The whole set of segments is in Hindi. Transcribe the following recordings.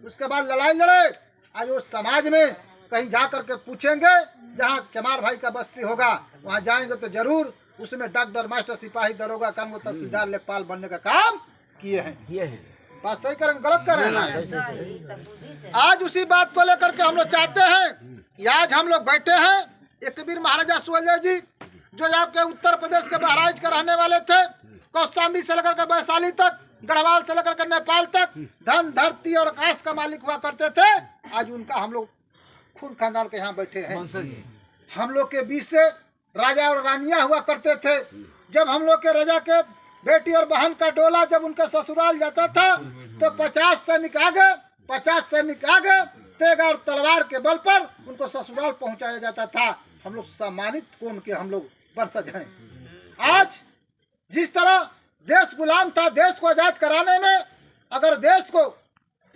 उसके बाद लड़ाई लड़े। आज वो समाज में कहीं जा करके पूछेंगे, जहाँ चमार भाई का बस्ती होगा वहाँ जाएंगे तो जरूर उसमें डॉक्टर, मास्टर, सिपाही, दरोगा, कानून, तहसीलदार, लेखपाल बनने का काम किए हैं। बात सही करेंगे, गलत कर रहे हैं? आज उसी बात को लेकर के हम लोग चाहते हैं कि आज हम लोग बैठे हैं। एक कबीर महाराजा सुहेलदेव जी जो आपके उत्तर प्रदेश के बहराइच के रहने वाले थे, कौशाम्बी से लेकर के वैशाली तक, गढ़वाल से लेकर के नेपाल तक धन, धरती और आकाश का मालिक हुआ करते थे। आज उनका हम लोग खून खानदान के यहाँ बैठे हैं। हम लोग के बीच से राजा और रानियां हुआ करते थे। जब हम लोग के राजा के बेटी और बहन का डोला जब उनके ससुराल जाता था तो 50 सैनिक आगे तेग और तलवार के बल पर उनको ससुराल पहुंचाया जाता था। हम लोग सम्मानित कौम के हम लोग वंशज हैं। आज जिस तरह देश गुलाम था, देश को आजाद कराने में अगर देश को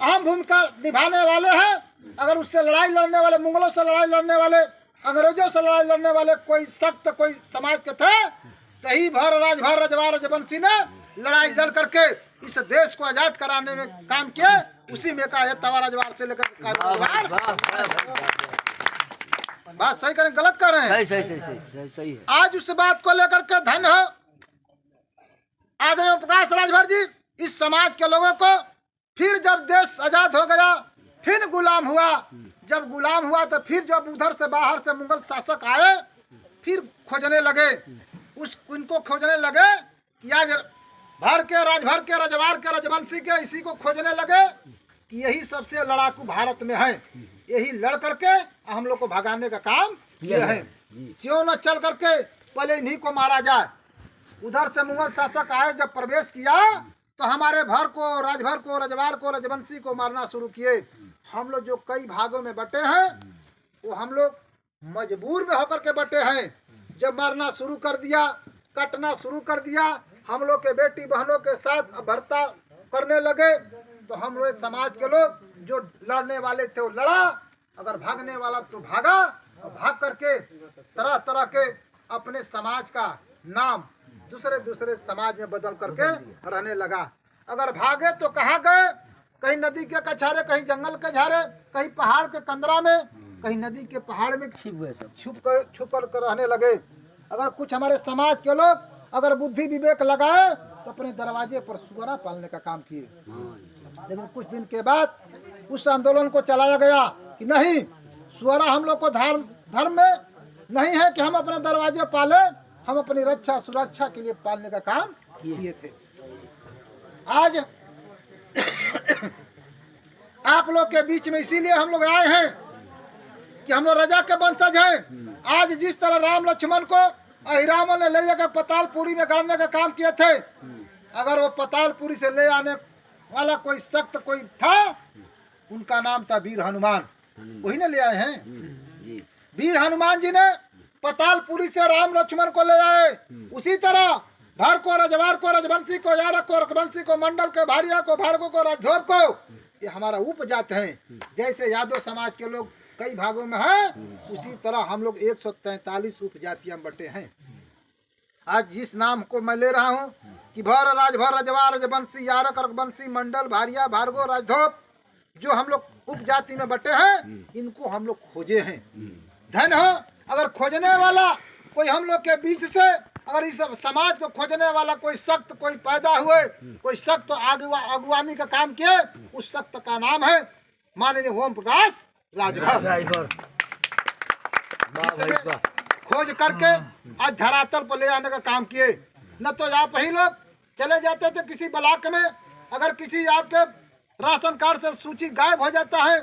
अहम भूमिका निभाने वाले हैं, अगर उससे लड़ाई लड़ने वाले, मुगलों से लड़ाई लड़ने वाले, अंग्रेजों से लड़ाई लड़ने वाले कोई सख्त कोई समाज के थे, तही भर राजभर रजवा रजवंशी ने लड़ाई लड़ करके इस देश को आजाद कराने में काम किया। उसी में का है तवा रजवार से लेकर बात सही करें, गलत कर रहे हैं? सही है। आज उस बात को लेकर के धन्य हो आदरणीय प्रकाश राजभर जी, इस समाज के लोगों को फिर जब देश आजाद हो गया, फिर गुलाम हुआ। जब गुलाम हुआ तो फिर जब उधर से बाहर से मुगल शासक आए, फिर खोजने लगे, उनको खोजने लगे कि आज भर के राजभर के रजवार के रजवंशी के इसी को खोजने लगे कि यही सबसे लड़ाकू भारत में है, यही लड़ करके हम लोग को भगाने का काम किया है। क्यों न चल करके पहले इन्हीं को मारा जाए। उधर से मुगल शासक आए, जब प्रवेश किया तो हमारे भर को, राजभर को, रजवार को, रजवंशी को मारना शुरू किए। हम लोग जो कई भागों में बटे हैं वो हम लोग मजबूर में होकर के बटे हैं। जब मारना शुरू कर दिया, कटना शुरू कर दिया, हम लोग के बेटी बहनों के साथ भर्ता करने लगे, तो हम लोग समाज के लोग जो लड़ने वाले थे वो लड़ा, अगर भागने वाला तो भागा, और भाग करके तरह तरह के अपने समाज का नाम दूसरे समाज में बदल करके रहने लगा। अगर भागे तो कहाँ गए? कहीं नदी के कछारे, कहीं जंगल के झारे, कहीं पहाड़ के कंदरा में, कहीं नदी के पहाड़ में छुप कर रहने लगे। अगर कुछ हमारे समाज के लोग अगर बुद्धि विवेक लगाए तो अपने दरवाजे पर सुअरा पालने का काम किए। लेकिन कुछ दिन के बाद उस आंदोलन को चलाया गया कि नहीं, सुअरा हम लोग को धर्म में नहीं है कि हम अपने दरवाजे पाले, हम अपनी रक्षा सुरक्षा के लिए पालने का काम किए थे। आज आप लोग के बीच में इसीलिए हम लोग आए हैं कि हम लोग राजा के वंशज हैं। आज जिस तरह राम लक्ष्मण को अहिरामों ने ले जाकर पतालपुरी में गाड़ने का काम किए थे, अगर वो पतालपुरी से ले आने वाला कोई सख्त कोई था, उनका नाम था वीर हनुमान, वही ने ले आए हैं। वीर हनुमान जी ने पतालपुरी से राम लक्ष्मण को ले आए। उसी तरह भर को, रजवार को, रजवंशी को, यारक को, रघुवंशी को, मंडल को, भारिया को, भार्गव को, राजधोर को, ये हमारा उपजात है। जैसे यादव समाज के लोग कई भागों में हैं, उसी तरह हम लोग 143 उपजातियां बटे हैं। आज जिस नाम को मैं ले रहा हूँ कि भर, राजभर, रजवार, रजवंशी, यारक, रघुवंशी, मंडल, भारिया, भार्गव, राजधोर, जो हम लोग उपजाति में बटे हैं, इनको हम लोग खोजे हैं। धन हो अगर खोजने वाला कोई हम लोग के बीच से, अगर इस समाज को खोजने वाला कोई सख्त कोई पैदा हुए, कोई सख्त अगुवानी का काम किए, उस सख्त का नाम है माननीय ओम प्रकाश राजभर। खोज करके आज धरातल पर ले आने का काम किए। न तो आप ही लोग चले जाते थे किसी ब्लॉक में, अगर किसी आपके राशन कार्ड से सूची गायब हो जाता है,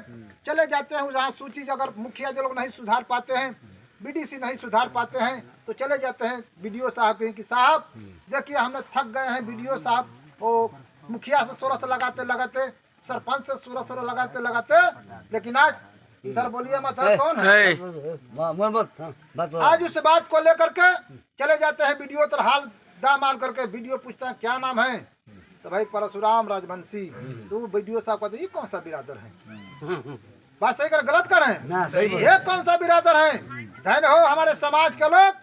चले जाते हैं जहाँ सूची अगर मुखिया जो लोग नहीं सुधार पाते हैं, बीडीसी नहीं सुधार पाते हैं, तो चले जाते हैं बीडीओ साहब के कि साहब देखिए हमने थक गए हैं, बीडीओ साहब वो मुखिया से सोरस लगाते लगाते, सरपंच से सोरस लगाते, लेकिन आज इधर बोलिए मत कौन है? आज उस बात को लेकर के चले जाते हैं बीडीओ तर हाल दा मार करके। बीडीओ पूछता है क्या नाम है, तो भाई परशुराम राजवंशी। तो बीडीओ साहब कहते ये कौन सा बिरादर है? बात सही कर, गलत कर रहे हैं? ये कौन सा बिरादर है? धन हो हमारे समाज के लोग,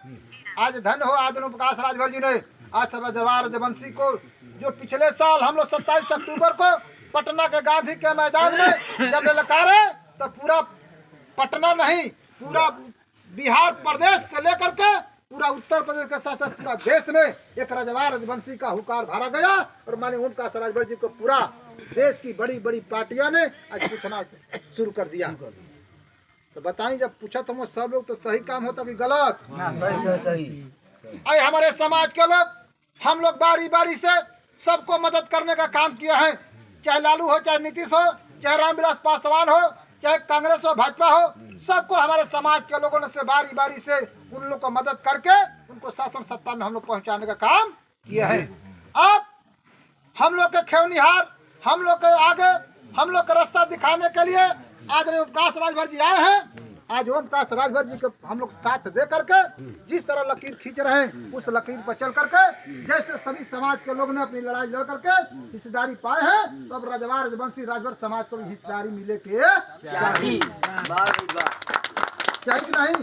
आज धन हो आदरणीय प्रकाश राजभर जी ने आज रजवार रजवंशी को, जो पिछले साल हम लोग 27 अक्टूबर को पटना के गांधी के मैदान में जब ललकारे तो पूरा पटना नहीं, पूरा बिहार प्रदेश से लेकर के पूरा उत्तर प्रदेश के साथ साथ पूरा देश में एक रजवार रजवंशी का हुकार भरा गया। और माननीय ओम प्रकाश राजभर जी को पूरा देश की बड़ी बड़ी पार्टियों ने आज पूछना शुरू कर दिया। तो बताएं, जब पूछा तो सब लोग तो सही काम होता कि गलत? सही। आए हमारे समाज के लोग, हम लोग बारी बारी से सबको मदद करने का काम किया है, चाहे लालू हो, चाहे नीतीश हो, चाहे रामविलास पासवान हो, चाहे कांग्रेस हो, भाजपा हो, सबको हमारे समाज के लोगों ने से बारी बारी से उन लोग को मदद करके उनको शासन सत्ता में हम लोग पहुंचाने का काम किया है। अब हम लोग के खेवनिहार, हम लोग के आगे, हम लोग का रास्ता दिखाने के लिए आज ओम प्रकाश राजभर जी आए हैं। आज ओम प्रकाश राजभर जी को हम लोग साथ दे करके जिस तरह लकीर खींच रहे हैं उस लकीर पर चल करके जैसे सभी समाज के लोग ने अपनी लड़ाई लड़ करके हिस्सेदारी पाए हैं, तो अब रजवार रजवंशी राजभर समाज को भी हिस्सेदारी मिले के चाहिए कि नहीं?